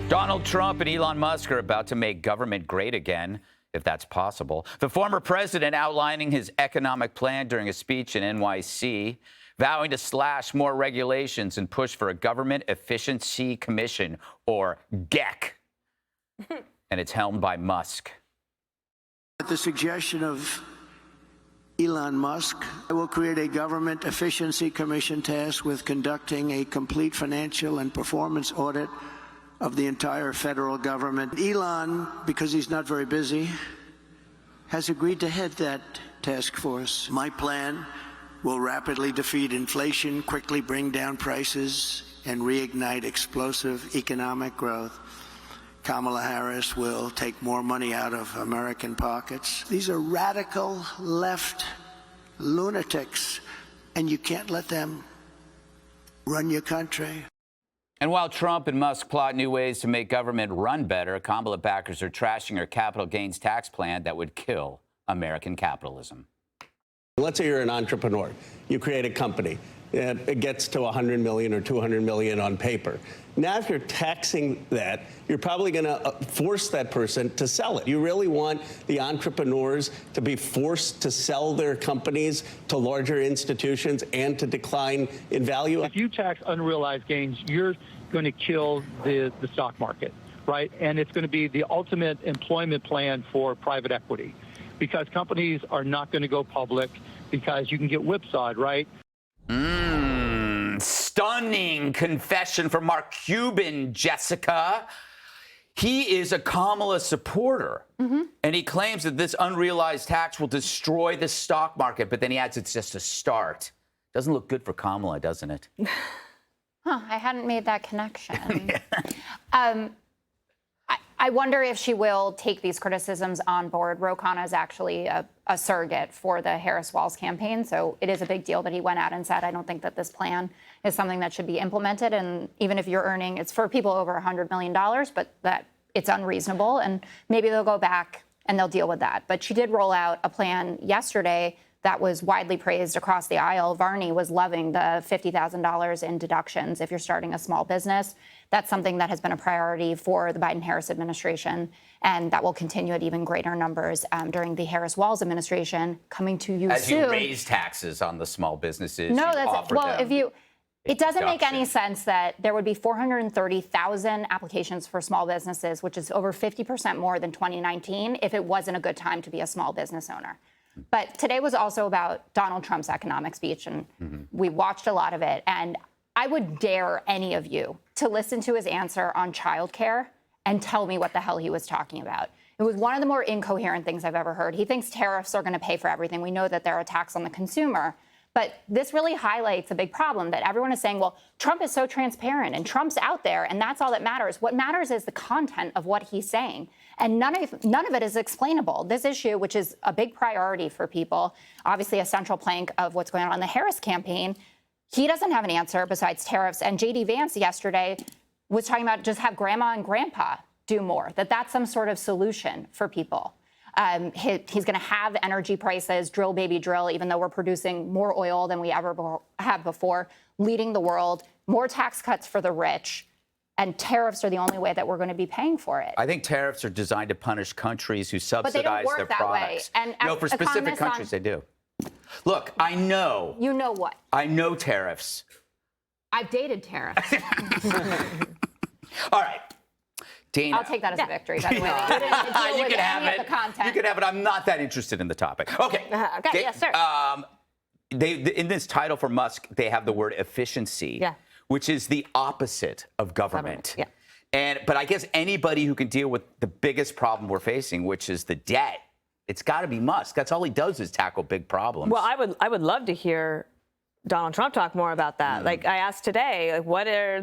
Donald Trump and Elon Musk are about to make government great again, if that's possible. The former president outlining his economic plan during a speech in NYC, vowing to slash more regulations and push for a Government Efficiency Commission, or GEC. And it's helmed by Musk. At the suggestion of Elon Musk, I will create a Government Efficiency Commission tasked with conducting a complete financial and performance audit of the entire federal government. Elon, because he's not very busy, has agreed to head that task force. My plan will rapidly defeat inflation, quickly bring down prices, and reignite explosive economic growth. Kamala Harris will take more money out of American pockets. These are radical left lunatics, and you can't let them run your country. And while Trump and Musk plot new ways to make government run better, Kamala backers are trashing her capital gains tax plan that would kill American capitalism. Let's say you're an entrepreneur. You create a company. It gets to 100 million or 200 million on paper. Now, if you're taxing that, you're probably going to force that person to sell it. You really want the entrepreneurs to be forced to sell their companies to larger institutions and to decline in value? If you tax unrealized gains, you're going to kill the stock market, right? And it's going to be the ultimate employment plan for private equity, because companies are not going to go public because you can get whipsawed, right? Stunning confession from Mark Cuban, Jessica. He is a Kamala supporter, and he claims that this unrealized tax will destroy the stock market, but then he adds it's just a start. Doesn't look good for Kamala, doesn't it? I hadn't made that connection. I wonder if she will take these criticisms on board. Ro Khanna is actually a surrogate for the Harris-Walz campaign, so it is a big deal that he went out and said, I don't think that this plan is something that should be implemented, and even if you're earning, it's for people over $100 million, but that it's unreasonable, and maybe they'll go back and they'll deal with that. But she did roll out a plan yesterday that was widely praised across the aisle. Varney was loving the $50,000 in deductions if you're starting a small business. That's something that has been a priority for the Biden-Harris administration, and that will continue at even greater numbers during the Harris-Walz administration. Coming to you As soon. you raise taxes on the small businesses, No, you that's offer well. them If you, it doesn't make any deduction. sense that there would be 430,000 applications for small businesses, which is over 50% more than 2019, if it wasn't a good time to be a small business owner. But today was also about Donald Trump's economic speech, and we watched a lot of it. And I would dare any of you to listen to his answer on childcare and tell me what the hell he was talking about. It was one of the more incoherent things I've ever heard. He thinks tariffs are going to pay for everything. We know that they're a tax on the consumer. But this really highlights a big problem that everyone is saying, well, Trump is so transparent and Trump's out there and that's all that matters. What matters is the content of what he's saying. And none of it is explainable. This issue, which is a big priority for people, obviously a central plank of what's going on in the Harris campaign, he doesn't have an answer besides tariffs. And J.D. Vance yesterday was talking about just have grandma and grandpa do more, that's some sort of solution for people. He's going to have energy prices, drill, baby, drill, even though we're producing more oil than we ever have before, leading the world, more tax cuts for the rich, and tariffs are the only way that we're going to be paying for it. I think tariffs are designed to punish countries who subsidize but they don't work their that products. way. And no, for specific countries, they do. Look, I know. You know what? I know tariffs. I've dated tariffs. All right. Dana. I'll take that as a victory, by the way. You didn't deal with any of the content. You can have it. I'm not that interested in the topic. Okay. Okay, yes, sir. In this title for Musk, they have the word efficiency, which is the opposite of government. But I guess anybody who can deal with the biggest problem we're facing, which is the debt, it's got to be Musk. That's all he does is tackle big problems. Well, I would love to hear Donald Trump talk more about that. Like I asked today, like, what are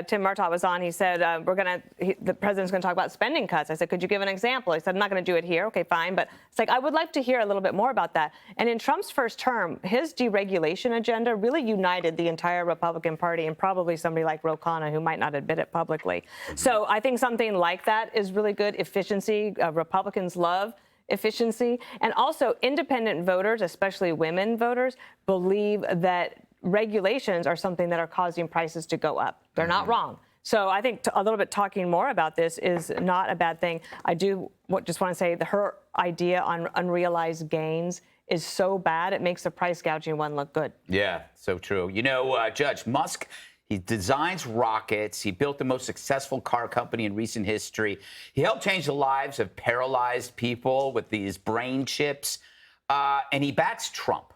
Tim Murtaugh was on. He said the president's going to talk about spending cuts. I said, could you give an example? He said, I'm not going to do it here. Okay, fine. But it's like I would like to hear a little bit more about that. And in Trump's first term, his deregulation agenda really united the entire Republican Party, and probably somebody like Ro Khanna, who might not admit it publicly. So I think something like that is really good. Efficiency, Republicans love efficiency. And also independent voters, especially women voters, believe that regulations are something that are causing prices to go up. They're not wrong. So I think a little bit talking more about this is not a bad thing. I do just want to say that her idea on unrealized gains is so bad, it makes the price gouging one look good. Yeah, so true. You know, Judge Musk, he designs rockets. He built the most successful car company in recent history. He helped change the lives of paralyzed people with these brain chips. And he backs Trump.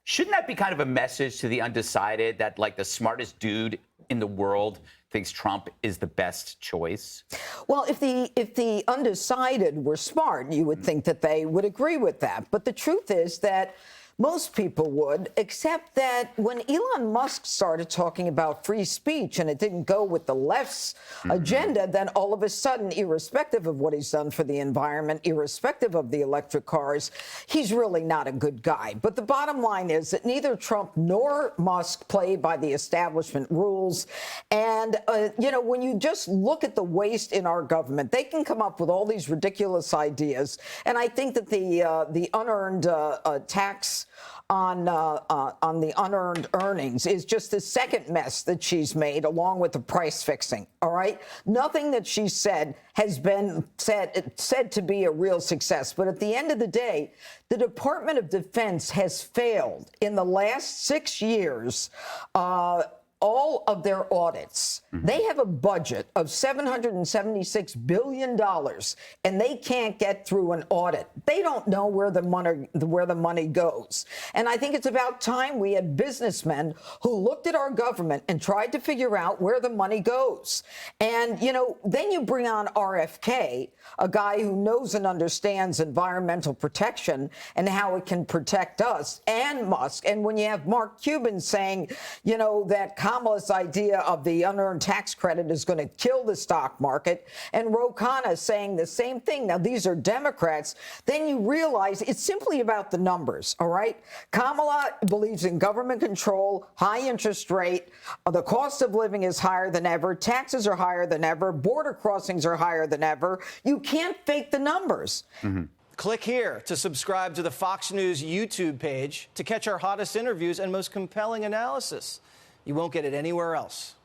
Shouldn't that be kind of a message to the undecided that, like, the smartest dude in the world thinks Trump is the best choice? Well, if the undecided were smart, you would think that they would agree with that. But the truth is that most people would, except that when Elon Musk started talking about free speech and it didn't go with the left's agenda, then all of a sudden, irrespective of what he's done for the environment, irrespective of the electric cars, he's really not a good guy. But the bottom line is that neither Trump nor Musk play by the establishment rules. And, you know, when you just look at the waste in our government, they can come up with all these ridiculous ideas. And I think that the unearned tax on the unearned earnings is just the second mess that she's made, along with the price fixing. All right, nothing that she said has been said to be a real success. But at the end of the day, the Department of Defense has failed in the last 6 years. All of their audits. They have a budget of $776 billion, and they can't get through an audit. They don't know where the money goes. And I think it's about time we had businessmen who looked at our government and tried to figure out where the money goes. And, you know, then you bring on RFK, a guy who knows and understands environmental protection and how it can protect us, and Musk. And when you have Mark Cuban saying, you know, that Kamala's idea of the unearned tax credit is going to kill the stock market, and Ro Khanna saying the same thing. Now, these are Democrats. Then you realize it's simply about the numbers, all right? Kamala believes in government control, high interest rate, the cost of living is higher than ever, taxes are higher than ever, border crossings are higher than ever. You can't fake the numbers. Click here to subscribe to the Fox News YouTube page to catch our hottest interviews and most compelling analysis. You won't get it anywhere else.